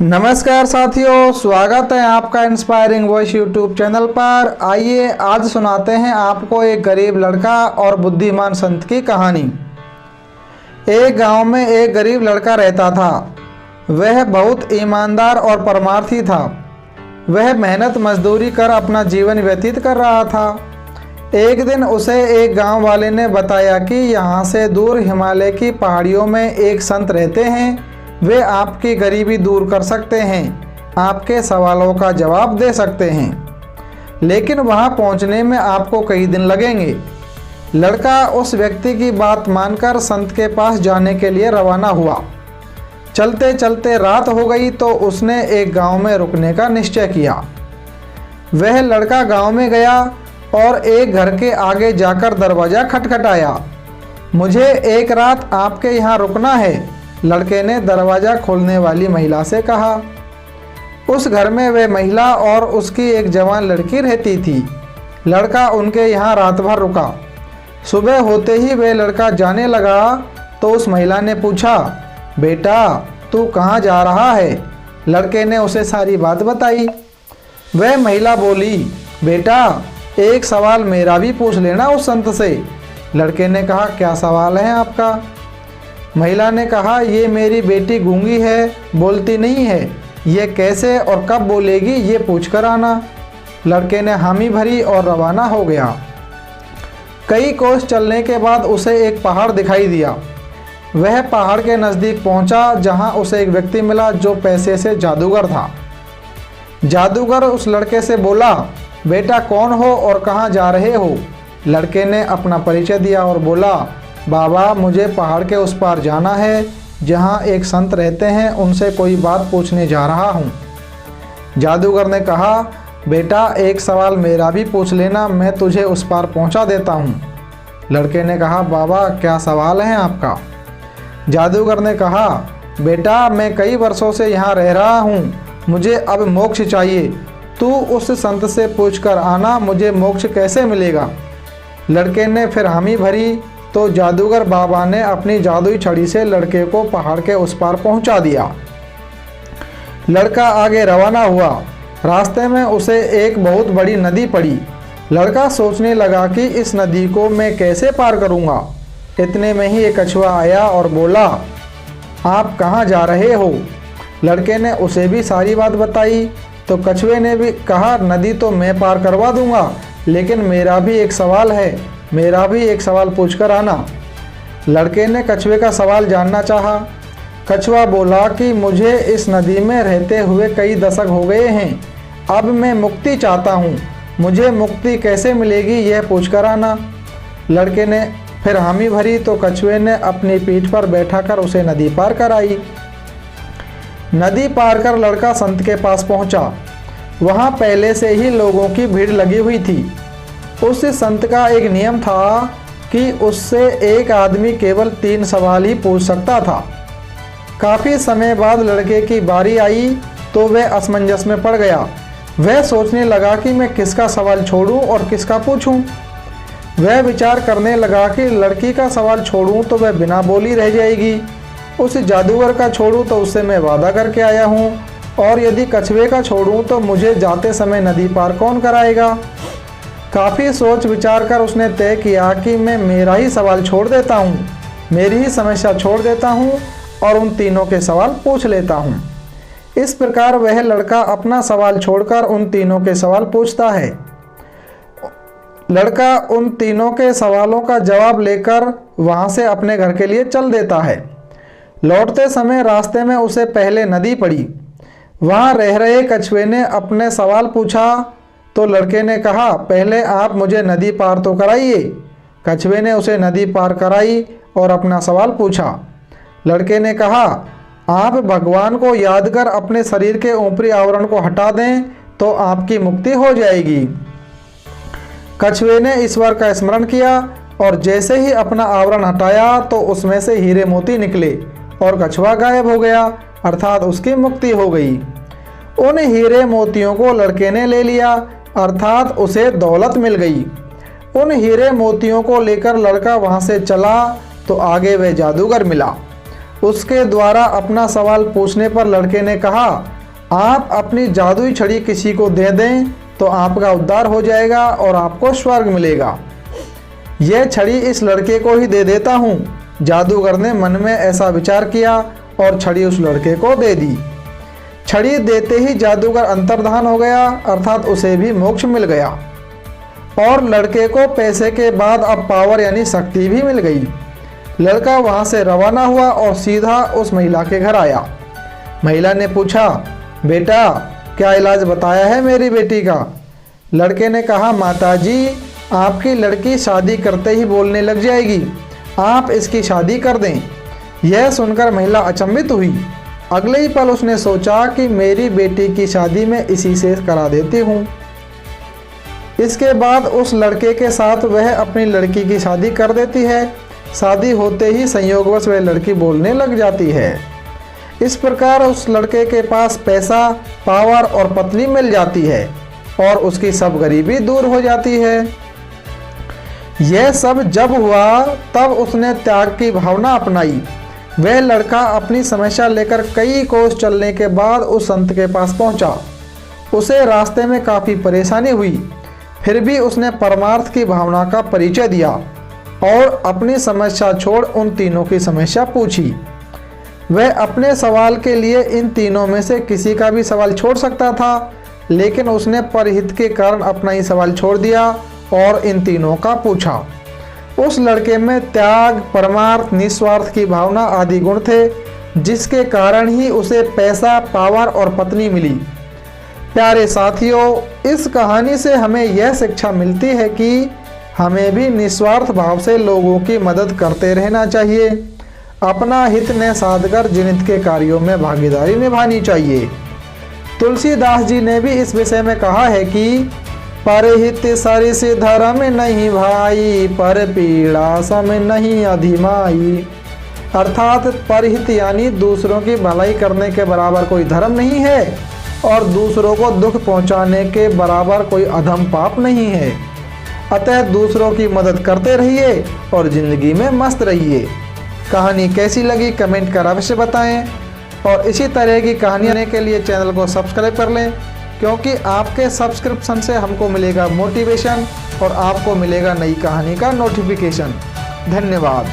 नमस्कार साथियों, स्वागत है आपका इंस्पायरिंग वॉइस यूट्यूब चैनल पर। आइए आज सुनाते हैं आपको एक गरीब लड़का और बुद्धिमान संत की कहानी। एक गांव में एक गरीब लड़का रहता था। वह बहुत ईमानदार और परमार्थी था। वह मेहनत मजदूरी कर अपना जीवन व्यतीत कर रहा था। एक दिन उसे एक गांव वाले ने बताया कि यहाँ से दूर हिमालय की पहाड़ियों में एक संत रहते हैं। वे आपकी गरीबी दूर कर सकते हैं, आपके सवालों का जवाब दे सकते हैं, लेकिन वहां पहुंचने में आपको कई दिन लगेंगे। लड़का उस व्यक्ति की बात मानकर संत के पास जाने के लिए रवाना हुआ। चलते चलते रात हो गई तो उसने एक गांव में रुकने का निश्चय किया। वह लड़का गांव में गया और एक घर के आगे जाकर दरवाज़ा खटखटाया। मुझे एक रात आपके यहाँ रुकना है, लड़के ने दरवाज़ा खोलने वाली महिला से कहा। उस घर में वह महिला और उसकी एक जवान लड़की रहती थी। लड़का उनके यहाँ रात भर रुका। सुबह होते ही वह लड़का जाने लगा तो उस महिला ने पूछा, बेटा तू कहाँ जा रहा है? लड़के ने उसे सारी बात बताई। वह महिला बोली, बेटा एक सवाल मेरा भी पूछ लेना उस संत से। लड़के ने कहा, क्या सवाल है आपका? महिला ने कहा, ये मेरी बेटी गूंगी है, बोलती नहीं है, ये कैसे और कब बोलेगी ये पूछ कर आना। लड़के ने हामी भरी और रवाना हो गया। कई कोस चलने के बाद उसे एक पहाड़ दिखाई दिया। वह पहाड़ के नज़दीक पहुंचा, जहां उसे एक व्यक्ति मिला जो पैसे से जादूगर था। जादूगर उस लड़के से बोला, बेटा कौन हो और कहाँ जा रहे हो? लड़के ने अपना परिचय दिया और बोला, बाबा मुझे पहाड़ के उस पार जाना है, जहाँ एक संत रहते हैं, उनसे कोई बात पूछने जा रहा हूँ। जादूगर ने कहा, बेटा एक सवाल मेरा भी पूछ लेना, मैं तुझे उस पार पहुँचा देता हूँ। लड़के ने कहा, बाबा क्या सवाल है आपका? जादूगर ने कहा, बेटा मैं कई वर्षों से यहाँ रह रहा हूँ, मुझे अब मोक्ष चाहिए, तू उस संत से पूछ कर आना, मुझे मोक्ष कैसे मिलेगा? लड़के ने फिर हामी भरी तो जादूगर बाबा ने अपनी जादुई छड़ी से लड़के को पहाड़ के उस पार पहुंचा दिया। लड़का आगे रवाना हुआ। रास्ते में उसे एक बहुत बड़ी नदी पड़ी। लड़का सोचने लगा कि इस नदी को मैं कैसे पार करूंगा। इतने में ही एक कछुआ आया और बोला, आप कहाँ जा रहे हो? लड़के ने उसे भी सारी बात बताई तो कछुए ने भी कहा, नदी तो मैं पार करवा दूंगा, लेकिन मेरा भी एक सवाल पूछ कर आना। लड़के ने कछुए का सवाल जानना चाहा। कछुआ बोला कि मुझे इस नदी में रहते हुए कई दशक हो गए हैं, अब मैं मुक्ति चाहता हूँ, मुझे मुक्ति कैसे मिलेगी यह पूछ कर आना। लड़के ने फिर हामी भरी तो कछुए ने अपनी पीठ पर बैठाकर उसे नदी पार कराई। नदी पार कर लड़का संत के पास पहुँचा। वहाँ पहले से ही लोगों की भीड़ लगी हुई थी। उस संत का एक नियम था कि उससे एक आदमी केवल 3 सवाल ही पूछ सकता था। काफ़ी समय बाद लड़के की बारी आई तो वह असमंजस में पड़ गया। वह सोचने लगा कि मैं किसका सवाल छोड़ूं और किसका पूछूं। वह विचार करने लगा कि लड़की का सवाल छोड़ूं तो वह बिना बोली रह जाएगी, उस जादूगर का छोड़ूं तो उससे मैं वादा करके आया हूं, और यदि कछुए का छोड़ूं तो मुझे जाते समय नदी पार कौन कराएगा। काफ़ी सोच विचार कर उसने तय किया कि मैं मेरा ही सवाल छोड़ देता हूँ, मेरी ही समस्या छोड़ देता हूँ और उन तीनों के सवाल पूछ लेता हूँ। इस प्रकार वह लड़का अपना सवाल छोड़कर उन तीनों के सवाल पूछता है। लड़का उन तीनों के सवालों का जवाब लेकर वहाँ से अपने घर के लिए चल देता है। लौटते समय रास्ते में उसे पहले नदी पड़ी। वहाँ रह रहे कछुए ने अपने सवाल पूछा तो लड़के ने कहा, पहले आप मुझे नदी पार तो कराइए। कछुए ने उसे नदी पार कराई और अपना सवाल पूछा। लड़के ने कहा, आप भगवान को याद कर अपने शरीर के ऊपरी आवरण को हटा दें तो आपकी मुक्ति हो जाएगी। कछुए ने ईश्वर का स्मरण किया और जैसे ही अपना आवरण हटाया तो उसमें से हीरे मोती निकले और कछुआ गायब हो गया, अर्थात उसकी मुक्ति हो गई। उन हीरे मोतियों को लड़के ने ले लिया, अर्थात उसे दौलत मिल गई। उन हीरे मोतियों को लेकर लड़का वहाँ से चला तो आगे वह जादूगर मिला। उसके द्वारा अपना सवाल पूछने पर लड़के ने कहा, आप अपनी जादुई छड़ी किसी को दे दें तो आपका उद्धार हो जाएगा और आपको स्वर्ग मिलेगा। यह छड़ी इस लड़के को ही दे देता हूँ। जादूगर ने मन में ऐसा विचार किया और छड़ी उस लड़के को दे दी। छड़ी देते ही जादूगर अंतर्धान हो गया, अर्थात उसे भी मोक्ष मिल गया और लड़के को पैसे के बाद अब पावर यानी शक्ति भी मिल गई। लड़का वहां से रवाना हुआ और सीधा उस महिला के घर आया। महिला ने पूछा, बेटा क्या इलाज बताया है मेरी बेटी का? लड़के ने कहा, माताजी आपकी लड़की शादी करते ही बोलने लग जाएगी, आप इसकी शादी कर दें। यह सुनकर महिला अचंभित हुई। अगले ही पल उसने सोचा कि मेरी बेटी की शादी मैं इसी से करा देती हूँ। इसके बाद उस लड़के के साथ वह अपनी लड़की की शादी कर देती है। शादी होते ही संयोगवश वह लड़की बोलने लग जाती है। इस प्रकार उस लड़के के पास पैसा, पावर और पत्नी मिल जाती है और उसकी सब गरीबी दूर हो जाती है। यह सब जब हुआ तब उसने त्याग की भावना अपनाई। वह लड़का अपनी समस्या लेकर कई कोस चलने के बाद उस संत के पास पहुंचा। उसे रास्ते में काफ़ी परेशानी हुई, फिर भी उसने परमार्थ की भावना का परिचय दिया और अपनी समस्या छोड़ उन तीनों की समस्या पूछी। वह अपने सवाल के लिए इन तीनों में से किसी का भी सवाल छोड़ सकता था, लेकिन उसने परहित के कारण अपना ही सवाल छोड़ दिया और इन तीनों का पूछा। उस लड़के में त्याग, परमार्थ, निस्वार्थ की भावना आदि गुण थे, जिसके कारण ही उसे पैसा, पावर और पत्नी मिली। प्यारे साथियों, इस कहानी से हमें यह शिक्षा मिलती है कि हमें भी निस्वार्थ भाव से लोगों की मदद करते रहना चाहिए। अपना हित न साधकर जिनित के कार्यों में भागीदारी निभानी चाहिए। तुलसीदास जी ने भी इस विषय में कहा है कि परहित सरिस धर्म नहीं भाई, पर पीड़ा सम नहीं अधिमाई। अर्थात परहित यानी दूसरों की भलाई करने के बराबर कोई धर्म नहीं है और दूसरों को दुख पहुंचाने के बराबर कोई अधम पाप नहीं है। अतः दूसरों की मदद करते रहिए और जिंदगी में मस्त रहिए। कहानी कैसी लगी कमेंट कर अवश्य बताएं और इसी तरह की कहानियाँ के लिए चैनल को सब्सक्राइब कर लें, क्योंकि आपके सब्सक्रिप्शन से हमको मिलेगा मोटिवेशन और आपको मिलेगा नई कहानी का नोटिफिकेशन। धन्यवाद।